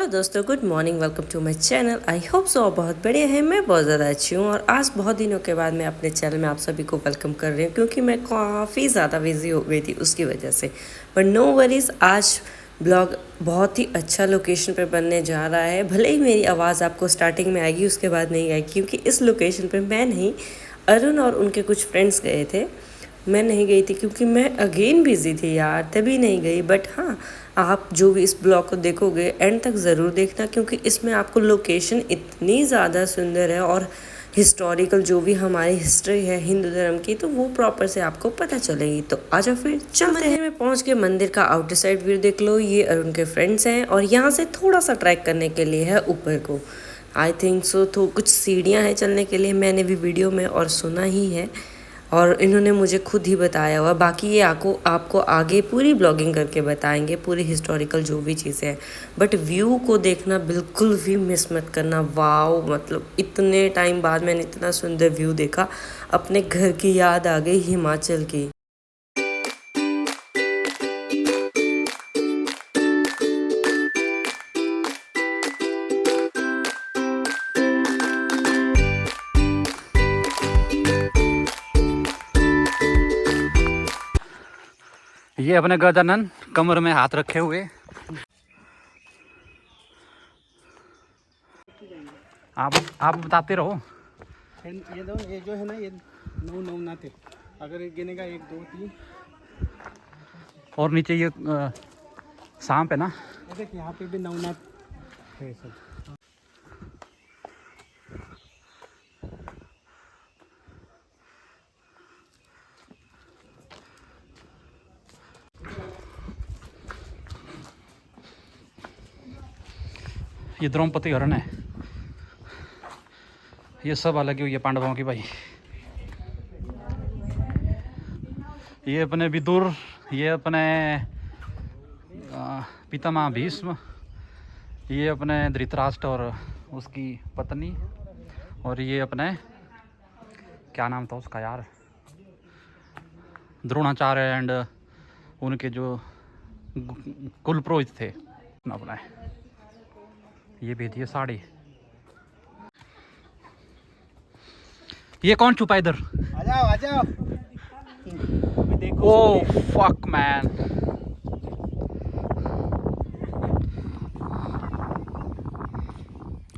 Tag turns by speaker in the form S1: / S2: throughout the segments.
S1: दोस्तों, good morning. Welcome to my channel. I hope so आप बहुत बढ़िया है। मैं बहुत ज़्यादा अच्छी हूँ और आज बहुत दिनों के बाद मैं अपने चैनल में आप सभी को वेलकम कर रही हूँ क्योंकि मैं काफ़ी ज़्यादा बिजी हो गई थी उसकी वजह से। बट नो वरीज, आज ब्लॉग बहुत ही अच्छा लोकेशन पर बनने जा रहा है। भले ही मेरी आवाज़ आपको स्टार्टिंग में आएगी, उसके बाद नहीं आएगी, क्योंकि इस लोकेशन पर मैं नहीं, अरुण और उनके कुछ फ्रेंड्स गए थे। मैं नहीं गई थी क्योंकि मैं अगेन बिज़ी थी यार, तभी नहीं गई। बट हाँ, आप जो भी इस ब्लॉग को देखोगे एंड तक ज़रूर देखना, क्योंकि इसमें आपको लोकेशन इतनी ज़्यादा सुंदर है और हिस्टोरिकल जो भी हमारी हिस्ट्री है हिंदू धर्म की, तो वो प्रॉपर से आपको पता चलेगी। तो आजा फिर चलते हैं। में पहुंच के मंदिर का आउटर साइड व्यू देख लो। ये अरुण के फ्रेंड्स हैं और यहाँ से थोड़ा सा ट्रैक करने के लिए है ऊपर को। आई थिंक सो तो कुछ सीढ़ियाँ हैं चलने के लिए, मैंने भी वीडियो में और सुना ही है और इन्होंने मुझे खुद ही बताया हुआ। बाकी ये आपको आगे पूरी ब्लॉगिंग करके बताएंगे, पूरी हिस्टोरिकल जो भी चीज़ें हैं। बट व्यू को देखना बिल्कुल भी मिस मत करना। वाओ, मतलब इतने टाइम बाद मैंने इतना सुंदर व्यू देखा, अपने घर की याद आ गई हिमाचल की।
S2: ये अपने गजानन कमर में हाथ रखे हुए। आप बताते रहो।
S3: ये जो है ना, ये नौ नाते, अगर एक गिनेगा 1 2 3
S2: और नीचे ये सांप है ना,
S3: देखिए यहाँ पे भी नवनाथ है सब।
S2: ये द्रौपदी हरण है। ये सब अलग हुई है पांडवों की भाई। ये अपने विदुर, ये अपने पितामह भीष्म, ये अपने धृतराष्ट्र और उसकी पत्नी, और ये अपने क्या नाम था उसका यार, द्रोणाचार्य एंड उनके जो कुल पुरोहित थे अपना। ये भेजिए साड़ी। ये कौन छुपा इधर?
S3: आ जाओ आ जाओ।
S2: Oh fuck man,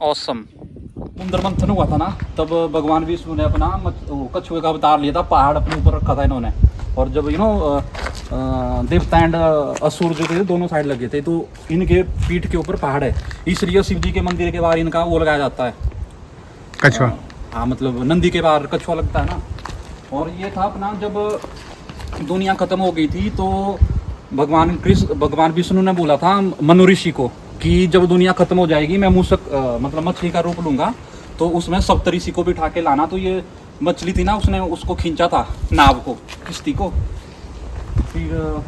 S2: awesome. समुद्र मंथन हुआ था ना, तब भगवान विष्णु ने अपना कछुए का अवतार लिया था। पहाड़ अपने ऊपर रखा था इन्होंने, और जब देवता एंड असुर जो थे दोनों साइड लगे थे, तो इनके पीठ के ऊपर पहाड़ है, इसलिए शिव जी के मंदिर के बाहर इनका वो लगाया जाता है, कछुआ। हाँ, मतलब नंदी के बाहर कछुआ लगता है ना। और ये था अपना, जब दुनिया खत्म हो गई थी तो भगवान विष्णु ने बोला था मनु ऋषि को कि जब दुनिया खत्म हो जाएगी मैं मूसक मतलब मछली का रूप लूंगा, तो उसमें सप्तऋषि को बिठा के लाना। तो ये मछली थी ना, उसने उसको खींचा था, नाव को, किश्ती को। फिर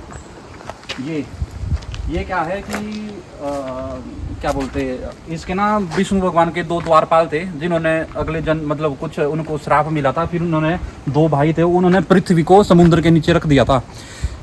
S2: ये क्या है कि क्या बोलते, इसके ना विष्णु भगवान के 2 द्वारपाल थे, जिन्होंने अगले जन्म मतलब कुछ उनको श्राप मिला था। फिर उन्होंने 2 भाई थे, उन्होंने पृथ्वी को समुद्र के नीचे रख दिया था।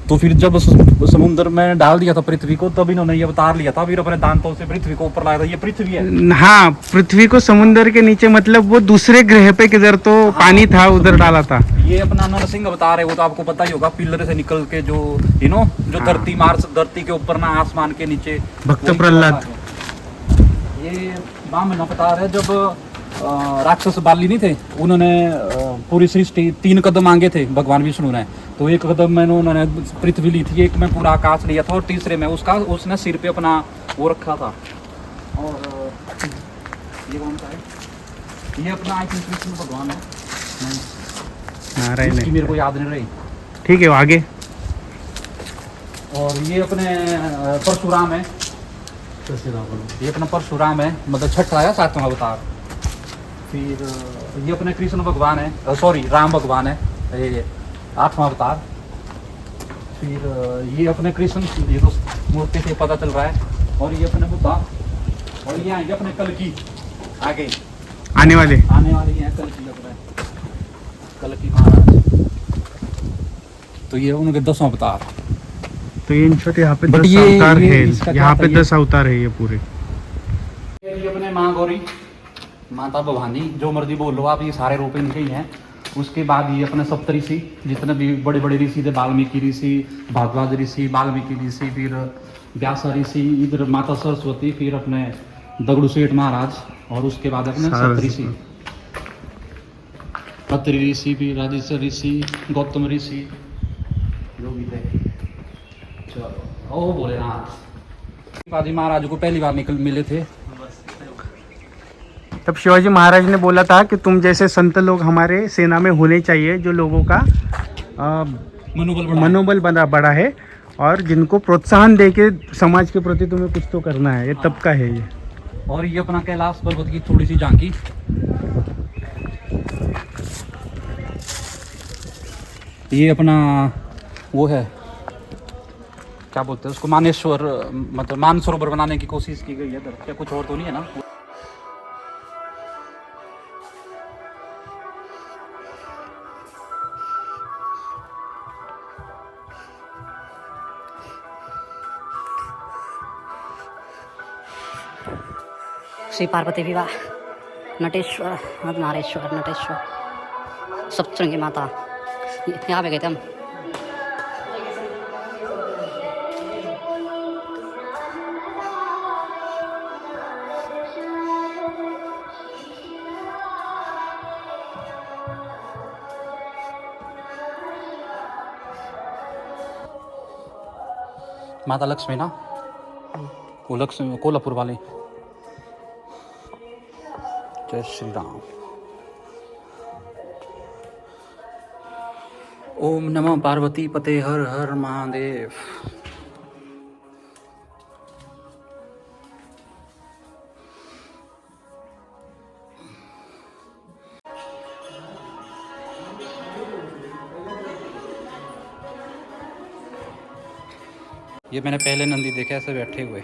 S2: तो फिर जब समुद्र में डाल दिया था पृथ्वी को, तब इन्होंने ये अवतार लिया था। फिर अपने दांतों से पृथ्वी को ऊपर लाया था। ये पृथ्वी है।
S4: हाँ, पृथ्वी को समुद्र के नीचे, मतलब वो दूसरे ग्रह पे किधर तो पानी था, उधर डाला था।
S2: ये अपना नरसिंह अवतार है, वो तो आपको पता ही होगा। पिलर से निकल के जो जो धरती मार्स, धरती के ऊपर ना, आसमान के नीचे
S4: भक्त प्रहलाद।
S2: ये वामन अवतार है। जब राक्षस बाली नहीं थे, उन्होंने पूरी सृष्टि 3 कदम मांगे थे भगवान विष्णु ने। तो 1 कदम में उन्होंने पृथ्वी ली थी, 1 में पूरा आकाश लिया था, और तीसरे में उसने सिर पे अपना वो रखा था। और ये कौन सा है? ये अपना आई थिंक कृष्ण भगवान है। नहीं, मेरे को याद नहीं रही।
S4: ठीक है, आगे।
S2: और ये अपने परशुराम है। ये अपना परशुराम है, मतलब 6वां या 7वां अवतार। फिर ये अपने कृष्ण भगवान है, सॉरी राम भगवान है, ये 8वां अवतार। फिर ये अपने कृष्ण, ये तो मूर्ति से पता चल रहा है। और ये अपने बुद्धा, और ये आएंगे अपने कल्कि, आगे
S4: आने वाले
S2: हैं कल्कि, अपने कल्कि महाराज। तो ये उनके 10वां अवतार।
S4: तो ये इन छोटे यहाँ पे
S2: But
S4: 10
S2: ये
S4: अवतार है,
S2: इसका
S4: यहाँ
S2: क्या
S4: पे
S2: था,
S4: 10 अवतार है ये पूरे।
S2: ये अपने माँ गौरी, माता भवानी, जो मर्जी बोल लो आप, ये सारे रूप इनके ही हैं। उसके बाद ये अपने सप्तऋषि, जितने भी बड़े बड़े ऋषि थे, वाल्मीकि ऋषि, भारद्वाज ऋषि, वाल्मीकि ऋषि, फिर व्यास ऋषि, इधर माता सरस्वती, फिर अपने दगड़ू सेठ महाराज, और उसके बाद अपने सप्तऋषि, अत्रि ऋषि, फिर राजेश्वर ऋषि, गौतम ऋषि, जो भी थे। चलो, ओ भोलेनाथ। शिवाजी महाराज को पहली बार मिले थे।
S4: तब शिवाजी महाराज ने बोला था कि तुम जैसे संत लोग हमारे सेना में होने चाहिए, जो लोगों का मनोबल बड़ा है और जिनको प्रोत्साहन दे के समाज के प्रति तुम्हें कुछ तो करना है। ये तब का है ये।
S2: और ये अपना कैलाश पर्वत की थोड़ी सी झांकी। ये अपना वो है, क्या बोलते हैं उसको, मानेश्वर, मतलब मानसरोवर बनाने की कोशिश की गई है इधर। क्या कुछ और तो नहीं है ना?
S5: श्री पार्वती विवाह, नटेश्वर, नारेश्वर, नटेश्वर, सप्तरंगी माता, यहाँ पे गए थे हम।
S2: माता लक्ष्मी ना, वो लक्ष्मी कोल्हापुर वाले। जय श्री राम। ओम नमः पार्वती पते, हर हर महादेव। ये मैंने पहले नंदी देखे ऐसे बैठे हुए।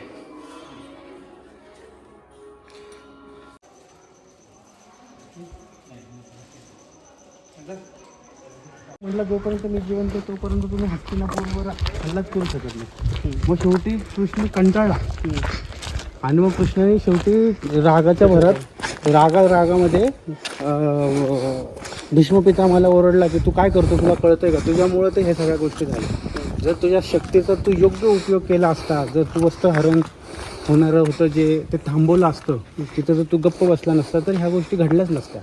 S4: म्हटलं जोपर्यंत मी जिवंत आहे तोपर्यंत तुम्ही हस्तिनापूरवर हल्लाच करू शकत नाही। मग शेवटी कृष्ण कंटाळला आणि मग कृष्णाने शेवटी रागाच्या भरात रागामध्ये भीष्म पितामहाला ओरडला की तू काय करतो, तुला कळतंय का, तुझ्यामुळं तर हे सगळ्या गोष्टी झाल्या। जर तुझ्या शक्तीचा तू योग्य उपयोग केला असता, जर तू वस्त्रहरण होणारं होतं जे ते थांबवलं असतं, तिथं जर तू गप्प बसला नसता तर ह्या गोष्टी घडल्याच नसत्या।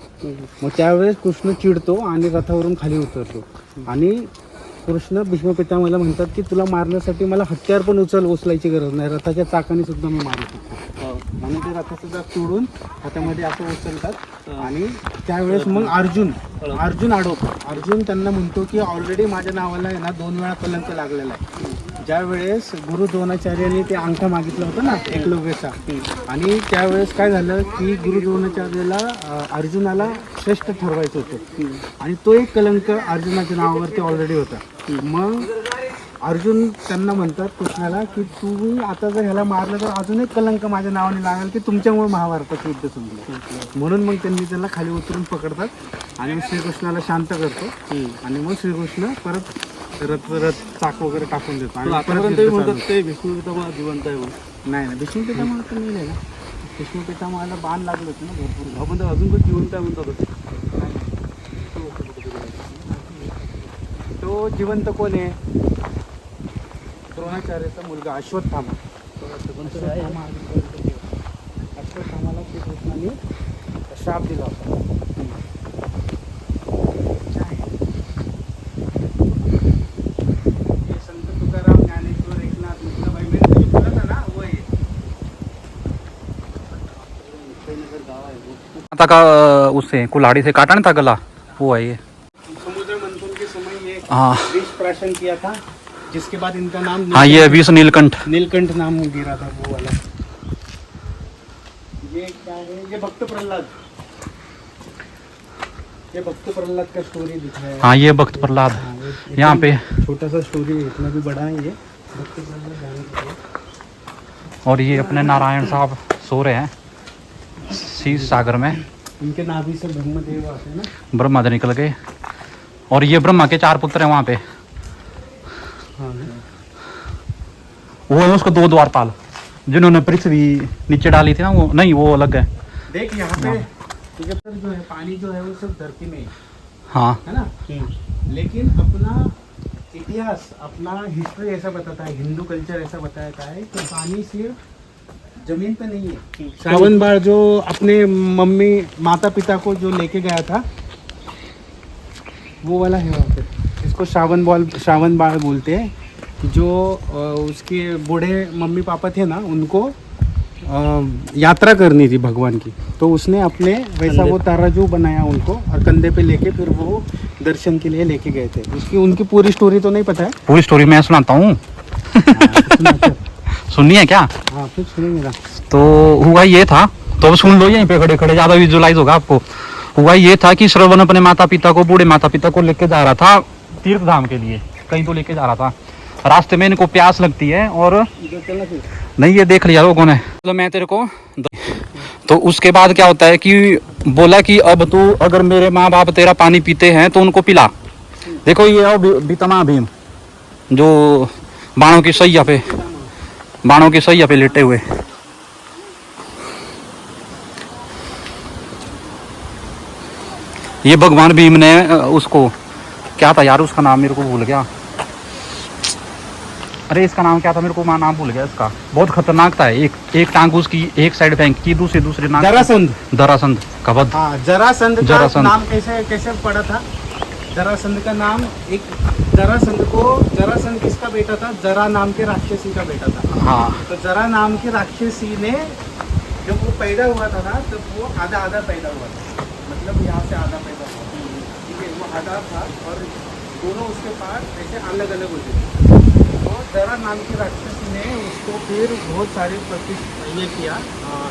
S4: मग त्यावेळेस कृष्ण चिडतो आणि रथावरून खाली उतरतो आणि कृष्ण भीष्म पितामहाला म्हणतात की तुला मारण्यासाठी मला हत्यार पण उचलायची गरज नाही, रथाच्या चाकाने सुद्धा मी मारू शकतो। आणि ते रथाचं चाक तोडून हातामध्ये असं उचलतात आणि त्यावेळेस मग अर्जुन अडवतो। अर्जुन त्यांना म्हणतो की ऑलरेडी माझ्या नावाला आहे ना 2 वेळा कलंक लागलेला आहे। ज्यावेळेस गुरु द्रोणाचार्यांनी ते अंगठा मागितला होता ना एकलव्याचा, आणि त्यावेळेस काय झालं की गुरु द्रोणाचार्याला अर्जुनाला श्रेष्ठ ठरवायचं होतं आणि तो एक कलंक अर्जुनाच्या नावावरती ऑलरेडी होता। मग अर्जुन त्यांना म्हणतात कृष्णाला की तुम्ही आता जर ह्याला मारलं तर अजून एक कलंक माझ्या नावाने लागेल की तुमच्यामुळे महाभारताचं युद्ध संपलं। म्हणून मग त्यांनी त्याला खाली उतरून पकडतात आणि श्रीकृष्णाला शांत करतो आणि मग श्रीकृष्ण परत रथ चाक वगैरे टाकून देतो आणि परत ते भीष्म पितामह जिवंत आहे म्हणून। नाही भीष्म पितामह तर नाही ना, भीष्म पितामहाला बाण लागलं होतं ना भरपूर, आपण तर अजून पण जिवंत आहे म्हणतात। तो जिवंत कोण आहे? द्रोणाचार्याचा मुलगा अश्वत्थामा। अश्वत्थामाला श्रीकृष्णाने शाप दिला होता। संत तुकाराम, ज्ञानेश्वर, एकनाथ, मुक्ताबाई मी बोलत आहे ना, वो आहे
S2: माता का उससे कुल्हाड़ी से काटा नहीं था गला, वो है ये।
S4: समुद्र मंथन के समय ये
S2: हाँ
S4: विष प्राशन किया था, जिसके बाद इनका नाम
S2: हाँ, ये विष नीलकंठ।
S4: नीलकंठ नाम गिरा था वो वाला। ये क्या है? ये भक्त प्रहलाद, ये भक्त प्रहलाद का स्टोरी दिख रहा है।
S2: हाँ, ये भक्त प्रहलाद यहाँ पे,
S4: छोटा सा स्टोरी है, इतना भी बड़ा है ये भक्त प्रहलाद जाने के लिए।
S2: और ये अपने नारायण साहब सो रहे हैं शीश सागर में।
S4: इनके नाभि से ब्रह्मदेव आते हैं ना,
S2: ब्रह्मा से निकल गए, और ये ब्रह्मा के 4 पुत्र हैं वहाँ पे।
S4: हाँ
S2: वो है उसको 2 द्वारपाल, जिन्होंने पृथ्वी नीचे डाली थी ना, वो नहीं, वो अलग है।
S4: देख यहाँ पे तुझे पर जो है पानी जो है वो सब धरती में
S2: हाँ
S4: है ना। लेकिन अपना इतिहास, अपना हिस्ट्री ऐसा बताता है, हिंदू कल्चर ऐसा बताता है कि पानी सिर्फ जमीन पे नहीं है। श्रावण बाढ़ जो अपने मम्मी माता पिता को जो लेके गया था, वो वाला है वहाँ पे। इसको श्रावण बाढ़ बोलते हैं। जो उसके बूढ़े मम्मी पापा थे ना, उनको यात्रा करनी थी भगवान की, तो उसने अपने वैसा वो तराजू बनाया उनको, और कंधे पे लेके फिर वो दर्शन के लिए लेके गए थे। उसकी उनकी पूरी स्टोरी तो नहीं पता है।
S2: पूरी स्टोरी मैं सुनाता हूँ। सुननी है क्या?
S4: हाँ फिर सुनेंगे ना।
S2: तो हुआ ये था, तो अब सुन लो यहीं पे खड़े खड़े, ज़्यादा विजुअलाइज होगा आपको। हुआ ये था कि श्रवण अपने माता पिता को, बूढ़े माता पिता को लेके जा रहा था तीर्थ धाम के लिए, कहीं तो लेके जा रहा था। रास्ते में इनको प्यास लगती है, और नहीं ये देख लिया लोगों ने, तो मैं तेरे को, तो उसके बाद क्या होता है कि बोला कि अब तू, अगर मेरे माँ बाप तेरा पानी पीते हैं तो उनको पिला। देखो ये आओ बीतमा भीम, जो बाणों की सैया पे लेटे हुए। ये भगवान भीम ने उसको, क्या था यार उसका नाम, मेरे को भूल गया। अरे इसका नाम क्या था, मेरे को नाम भूल गया इसका। बहुत खतरनाक था। एक टांग उसकी एक साइड फेंक की, दूसरे नाम जरासंध का वध।
S4: हाँ, जरासंध का नाम कैसे पड़ा था? जरासंध का नाम, एक जरासंध किसका बेटा था? जरा नाम के राक्षसी का बेटा था।
S2: हाँ,
S4: तो जरा नाम के राक्षसी ने जब वो पैदा हुआ था ना, तब वो आधा पैदा हुआ था, मतलब यहाँ से आधा पैदा हुआ, ठीक है, वो आधा था, और दोनों उसके पास ऐसे अलग अलग होते थे। तो जरा नाम की राक्षसी ने उसको फिर बहुत सारे ये किया,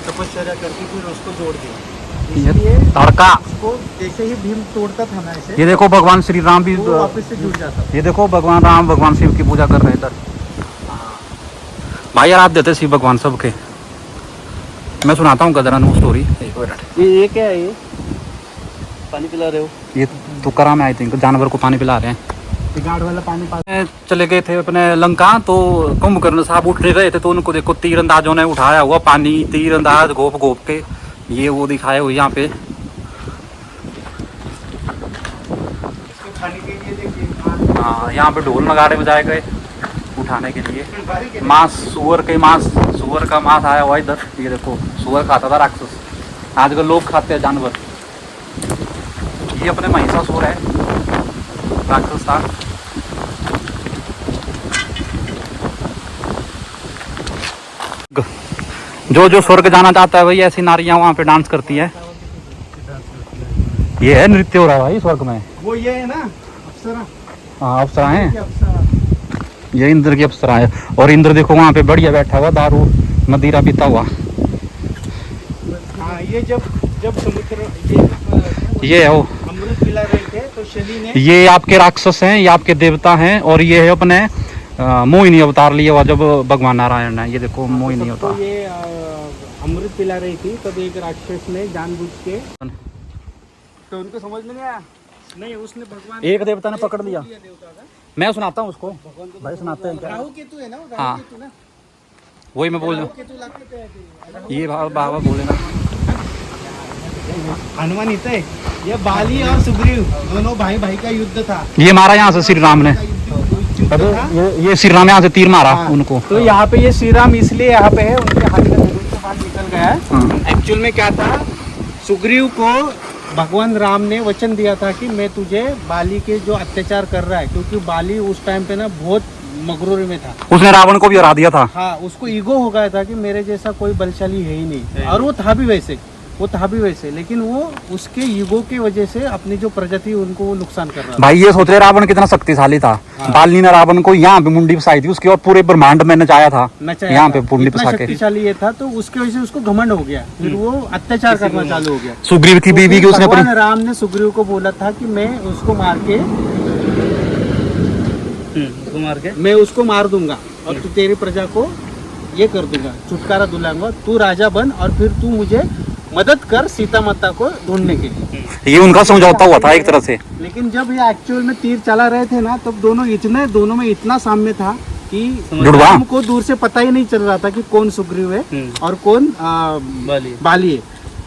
S4: तपस्या करके फिर उसको जोड़ दिया। इसलिए
S2: तड़का
S4: उसको जैसे ही भीम तोड़ता था ना ऐसे,
S2: ये देखो भगवान श्री राम भी
S4: वो वापस से जुड़ जाता।
S2: ये देखो भगवान राम, भगवान शिव की पूजा कर रहे हैं इधर। भाई यार आप देते शिव भगवान सबके। मैं सुनाता हूँ गदरा नो स्टोरी।
S3: ये क्या है? ये पानी पिला रहे हो?
S2: ये तुकाराम में आई थिंक जानवर को पानी पिला रहे हैं।
S4: गाढ़ वाला पानी
S2: चले गए थे अपने लंका, तो कुंभकर्ण साहब उठ रहे थे, तो उनको देखो तीरंदाजों ने उठाया हुआ पानी, तीरंदाज घोप के ये वो दिखाए हुए यहाँ पे। हाँ, यहाँ पे ढोल नगाड़े बजाए गए उठाने के लिए। सुअर का मांस आया हुआ इधर। ये देखो सुअर खाता था राक्षस, आजकल लोग खाते हैं जानवर। ये अपने महिषासुर है, राक्षस था। जो स्वर्ग जाना चाहता है वही ऐसी नारियां वहाँ पे डांस करती है। ये है नृत्य हो रहा है भाई स्वर्ग में।
S4: वो ये है ना अप्सरा।
S2: हाँ अप्सरा है, ये इंद्र की अप्सरा है। और इंद्र देखो वहाँ पे बढ़िया बैठा हुआ, दारू मदिरा पीता हुआ।
S4: हाँ, ये जब समुद्र
S2: ये है वो
S4: अमृत पिला रहे थे, तो शनि ने,
S2: ये आपके राक्षस हैं, ये आपके देवता हैं, और ये है अपने मोहिनी अवतार लिए हुआ जब भगवान नारायण है। ये देखो मोहिनी अवतार।
S4: तो ये अमृत पिला रही थी, तब एक राक्षस ने जानबूझ के, तो उनको समझ में नहीं आया। नहीं, उसने भगवान
S2: एक देवता ने पकड़ लिया। मैं सुनाता हूँ उसको, भाई सुनाते हैं क्या?
S4: राहु केतु है ना,
S2: हाँ।
S4: राहु केतु ना,
S2: वही मैं बोल रहा
S4: केतु लाके
S2: हूँ, ये बाबा बोले ना।
S4: हनुमान इतना है, ये बाली और सुग्रीव दोनों भाई का युद्ध था।
S2: ये मारा यहाँ से श्री राम ने। ये श्री राम यहाँ से तीर मारा उनको।
S4: तो यहाँ पे ये श्री राम इसलिए यहाँ पे है, उनके हाथ में धनुष से हाथ निकल गया है। एक्चुअल में क्या था, सुग्रीव को भगवान राम ने वचन दिया था कि मैं तुझे बाली के जो अत्याचार कर रहा है, क्योंकि बाली उस टाइम पे ना बहुत मगरूर में था।
S2: उसने रावण को भी हरा दिया था।
S4: हाँ, उसको ईगो हो गया था कि मेरे जैसा कोई बलशाली है ही नहीं, और वो था भी वैसे, लेकिन वो उसके ईगो की वजह से अपनी जो प्रजाति उनको वो नुकसान कर रहा था।
S2: भाई ये सोच रहे रावण कितना शक्तिशाली था।
S4: हाँ।
S2: बाली ने रावण को यहाँ पे मुंडी फसाई थी उसकी, और पूरे ब्रह्मांड में नचाया था यहाँ पे मुंडी फसा के।
S4: शक्तिशाली ये था, तो उसके वजह से उसको घमंड हो गया, फिर वो अत्याचार करना चालू हो गया।
S2: सुग्रीव की बीवी की उसने
S4: भगवान राम ने सुग्रीव को बोला था कि मैं उसको मार दूंगा, और तू तेरी प्रजा को ये कर दूंगा, छुटकारा दिलाऊंगा, तू राजा बन, और फिर तू मुझे मदद कर सीता माता को ढूंढने के लिए।
S2: ये उनका समझौता हुआ था एक तरह से।
S4: लेकिन जब ये एक्चुअल में तीर चला रहे थे ना, तब दोनों में इतना साम्य था कि
S2: जुड़वा।
S4: राम को दूर से पता ही नहीं चल रहा था कि कौन सुग्रीव है और कौन बाली है।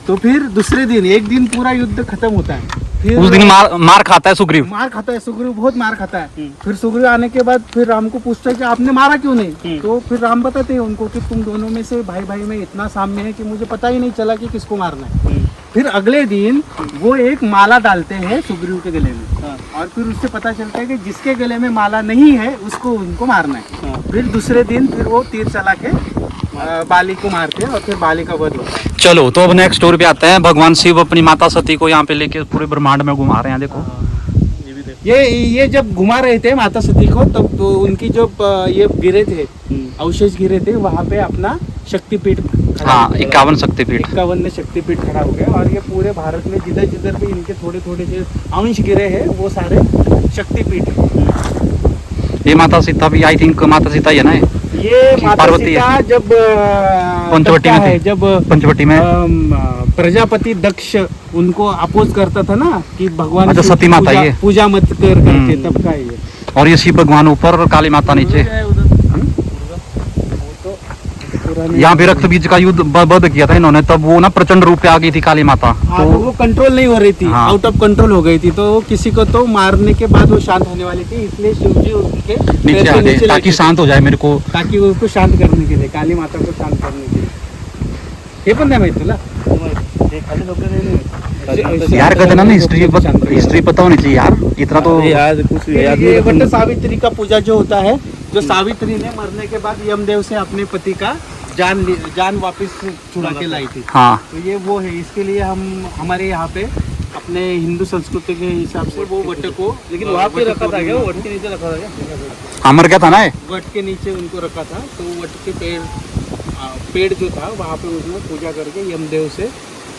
S4: तो फिर दूसरे दिन एक दिन पूरा युद्ध खत्म होता है। फिर
S2: उस दिन मार खाता है सुग्रीव।
S4: मार खाता है सुग्रीव, बहुत मार खाता है। फिर सुग्रीव आने के बाद फिर राम को पूछता है कि आपने मारा क्यों नहीं। तो फिर राम बताते हैं उनको कि तुम दोनों में से भाई भाई में इतना साम्य है कि मुझे पता ही नहीं चला कि किसको मारना है। फिर अगले दिन वो एक माला डालते हैं सुग्रीव के गले में और फिर उससे पता चलता है कि जिसके गले में माला नहीं है उसको उनको मारना है। फिर दूसरे दिन फिर वो तीर चला के बाली को मारते हैं और फिर बाली का वध होता है।
S2: चलो तो अब नेक्स्ट स्टोरी पे आते हैं। भगवान शिव अपनी माता सती को यहाँ पे लेके पूरे ब्रह्मांड में घुमा रहे हैं। देखो
S4: ये जब घुमा रहे थे माता सती को तब तो उनकी जो ये गिरे थे अवशेष गिरे थे वहाँ पे अपना शक्तिपीठ
S2: हाँ 51 शक्तिपीठ
S4: 51 में शक्तिपीठ खड़ा हो गया। और ये पूरे भारत में जिधर जिधर भी इनके थोड़े थोड़े जो अंश गिरे हैं वो सारे शक्तिपीठ है।
S2: ये माता सीता भी आई थिंक माता सीता ही है ना
S4: ये माता
S2: पार्वती
S4: सीता जब
S2: पंचवटी में
S4: है
S2: थी।
S4: जब
S2: पंचवटी में
S4: प्रजापति दक्ष उनको अपोज करता था ना कि भगवान
S2: अच्छा,
S4: शिव की
S2: सती माता ये।
S4: पूजा मत कर करके तब का ये।
S2: और ये शिव भगवान ऊपर और काली माता नीचे। यहाँ पे रक्त बीज का युद्ध बध किया था इन्होंने, तब वो ना प्रचंड रूप पे आ गई थी काली माता।
S4: तो वो कंट्रोल नहीं हो रही थी,
S2: हाँ।
S4: आउट ऑफ कंट्रोल हो गई थी। तो किसी को तो मारने के बाद वो शांत होने वाली थी, इसलिए शिव जी उनके
S2: नीचे आ गए ताकि
S4: लेके
S2: शांत हो जाए मेरे को।
S4: ताकि वो उसको शांत करने के लिए, काली माता को शांत करने के लिए। हे पण नाही माहित तुला?
S2: यार कहते ना हिस्ट्री पता होनी चाहिए यार, इतना तो
S4: ये वट सावित्री का पूजा जो होता है, जो सावित्री ने मरने के बाद यमदेव से अपने पति का जान वापस छुड़ा के लाई थी।
S2: हाँ
S4: तो ये वो है, इसके लिए हम हमारे यहाँ पे अपने हिंदू संस्कृति के हिसाब से वो वट को, लेकिन वहाँ पे रखा था क्या? वट के नीचे रखा था क्या?
S2: अमर क्या था ना
S4: वट के नीचे उनको रखा था। तो वट के पेड़ जो था वहाँ पे उसने पूजा करके यमदेव से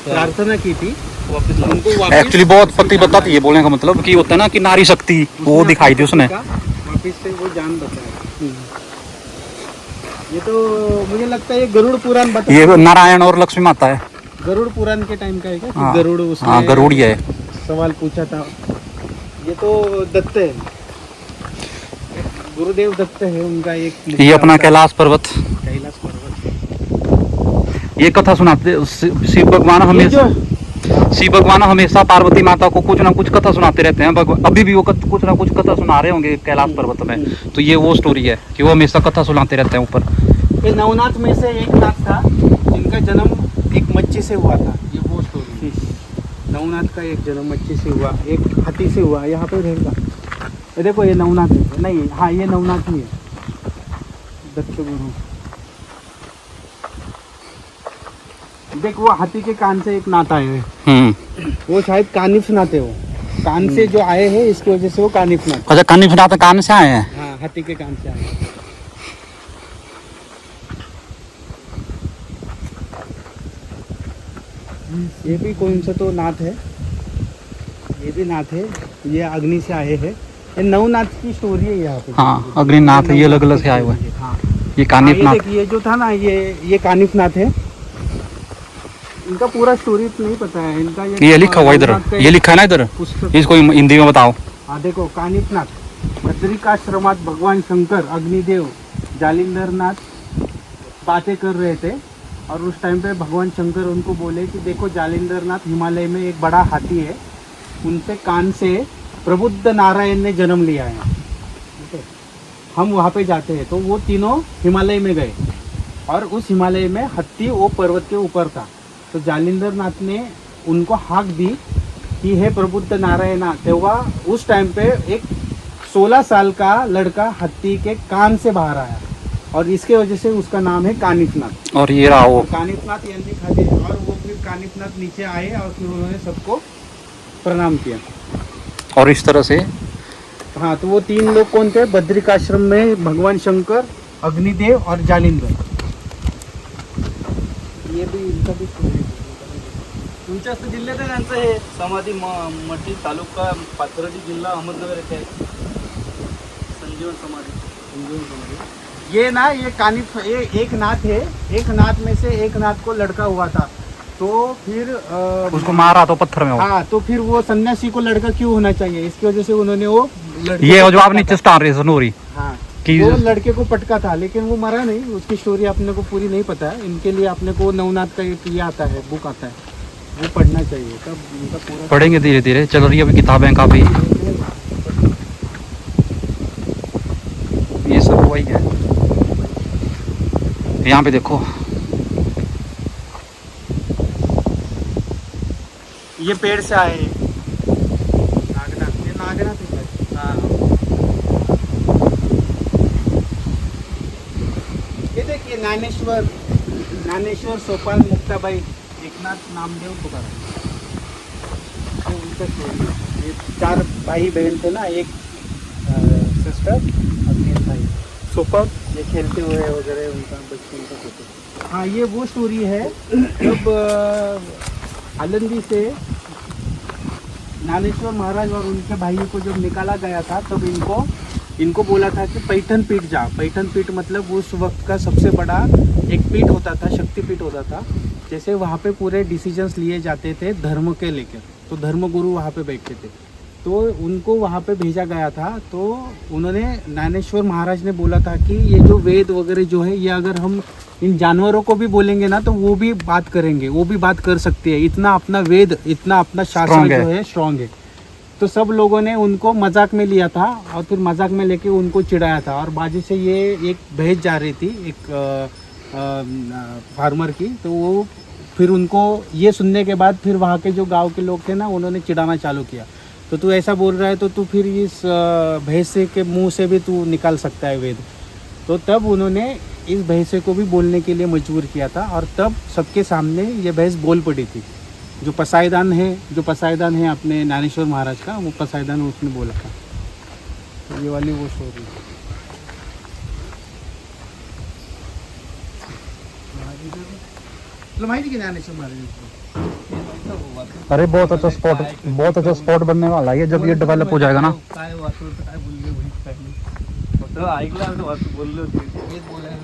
S4: प्रार्थना की थी उनको वापस।
S2: एक्चुअली बहुत पति बताती है बोलने का मतलब कि होता है ना कि नारी शक्ति वो दिखाई थी उसने।
S4: वापस से वो जान बचाया। ये तो मुझे लगता है ये गरुड़ पुराण बता,
S2: ये नारायण और लक्ष्मी माता है।
S4: गरुड़ पुराण के टाइम का है क्या?
S2: हाँ,
S4: गरुड़ उसने
S2: हाँ गरुड़ ही है।
S4: सवाल पूछा था। ये तो दत्त है, गुरुदेव दत्त है उनका एक।
S2: ये अपना कैलाश पर्वत,
S4: कैलाश पर्वत।
S2: ये कथा सुनाते शिव भगवान हमेशा पार्वती माता को कुछ ना कुछ कथा सुनाते रहते हैं। अभी भी वो कुछ ना कुछ कथा सुना रहे होंगे कैलाश पर्वत में। तो ये वो स्टोरी है कि वो हमेशा कथा सुनाते रहते हैं ऊपर।
S4: ये नवनाथ में से एक नाथ था जिनका जन्म एक मच्छी से हुआ था। ये वो स्टोरी। नवनाथ का एक जन्म मच्छी से हुआ, एक हाथी से हुआ। यहाँ पे रहेगा, ये देखो ये नवनाथ है। नहीं, हाँ ये नवनाथ ही है, दत्त गुरु। देख वो हाथी के कान से एक नाथ आए हैं, वो शायद कानिफ नाथ है। वो कान से जो आए हैं इसकी वजह से वो कानिफ नाथ।
S2: अच्छा कानी फटाते कान से आए हैं।
S4: हाँ हाथी के कान से आए हैं। ये भी कौन सा तो नाथ है, ये भी नाथ है। ये अग्नि से आए हैं। ये नवनाथ की स्टोरी है यहाँ पे।
S2: हाँ अग्निनाथ है, ये अलग अलग से आए हुए हैं।
S4: हाँ
S2: ये कानिफ
S4: ये
S2: नाथ।
S4: देख, ये जो था ना ये कानिफ नाथ है। इनका पूरा स्टोरी नहीं पता है इनका।
S2: ये लिखा हुआ इधर, ये लिखा है ना इधर,
S4: पुस्तक।
S2: इसको हिंदी में बताओ।
S4: हाँ देखो, कानिफनाथ बद्रिकाश्रमात भगवान शंकर अग्निदेव जालिंदरनाथ बातें कर रहे थे। और उस टाइम पे भगवान शंकर उनको बोले कि देखो जालिंदरनाथ हिमालय में एक बड़ा हाथी है, उनसे कान से प्रबुद्ध नारायण ने जन्म लिया है, ठीक है? हम वहाँ पे जाते हैं। तो वो तीनों हिमालय में गए और उस हिमालय में हाथी वो पर्वत के ऊपर था। तो जालिंदरनाथ ने उनको हाक दी कि हे प्रबुद्ध नारायणा। तेव्हा उस टाइम पे एक 16 साल का लड़का हाथी के कान से बाहर आया और इसके वजह से उसका नाम है कानिफनाथ।
S2: और ये रहा वो
S4: कानिफनाथ यानी खाली। और वो फिर कानिफनाथ नीचे आए और फिर उन्होंने सबको प्रणाम किया।
S2: और इस तरह से
S4: हाँ, तो वो तीन लोग कौन थे? बद्रिकाश्रम में भगवान शंकर, अग्निदेव और जालिंदर। ये भी इनका भी
S3: तुमच्या असं जिल्ह्यात आहे त्यांचं हे समाधी मठी तालुका पाथर्डी जिल्हा अहमदनगर येथे आहे. संजीवन समाधी.
S4: ये ना ये कानिफ एक नाथ है, एक नाथ में से एक नाथ को लड़का हुआ था। तो फिर
S2: उसको मारा तो पत्थर में वो।
S4: हाँ, तो फिर वो सन्यासी को लड़का क्यों होना चाहिए, इसकी वजह से उन्होंने वो
S2: ये जो आप नीचे स्टार रेस नूरी।
S4: हाँ,
S2: कि
S4: वो लड़के को पटका था लेकिन वो मरा नहीं, उसकी स्टोरी अपने को पूरी नहीं पता है। इनके लिए अपने को नवनाथ का एक ये आता है, बुक आता है, वो पढ़ना चाहिए, तब उनका पूरा
S2: पढ़ेंगे धीरे धीरे। चल रही है अभी किताबें काफ़ी, ये सब वही है। यहाँ पे देखो,
S4: ये पेड़ से आए नागनाथ, ये नागनाथ है शायद। हाँ, ये देखिए ज्ञानेश्वर सोपान मुक्ताबाई एकनाथ नामदेव तुकाराम, ये उनका स्टोरी है। ये 4 भाई बहन थे ना, एक सिस्टर और 3 भाई। सोपान ये खेलते हुए वगैरह उनका बचपन का फोटो। हाँ, ये वो स्टोरी है जब आलंदी से ज्ञानेश्वर महाराज और उनके भाइयों को जब निकाला गया था, तब इनको बोला था कि पैठन पीठ जा। पैठन पीठ मतलब उस वक्त का सबसे बड़ा एक पीठ होता था, शक्तिपीठ होता था। जैसे वहाँ पे पूरे डिसीजंस लिए जाते थे धर्म के लेकर, तो धर्म गुरु वहाँ पे बैठते थे, तो उनको वहाँ पे भेजा गया था। तो उन्होंने ज्ञानेश्वर महाराज ने बोला था कि ये जो वेद वगैरह जो है, ये अगर हम इन जानवरों को भी बोलेंगे ना तो वो भी बात करेंगे, वो भी बात कर सकती है। इतना अपना वेद, इतना अपना शास्त्र जो है स्ट्रांग है। तो सब लोगों ने उनको मजाक में लिया था और फिर मजाक में लेके उनको चिढ़ाया था। और बाजू से ये एक भैंस जा रही थी एक फार्मर की, तो वो फिर उनको ये सुनने के बाद फिर वहाँ के जो गांव के लोग थे ना, उन्होंने चिढ़ाना चालू किया। तो तू ऐसा बोल रहा है तो तू फिर इस भैंस के मुंह से भी तू निकाल सकता है वेद। तो तब उन्होंने इस भैंसे को भी बोलने के लिए मजबूर किया था, और तब सबके सामने ये भैंस बोल पड़ी थी। जो पसायदान है अपने ज्ञानेश्वर महाराज का, वो पसायदान उसने बोला था। तो ये वाली वो स्टोरी। तुला माहिती की ज्ञानेश्वर महाराज?
S2: अरे बहुत अच्छा स्पॉट बनने वाला है ये, जब ये डेवलप हो जाएगा ना।
S3: काय वाचलं तर काय बोलले वहीच काही नाही, फक्त ऐकलं आणि बोलले होते, तेच बोलायला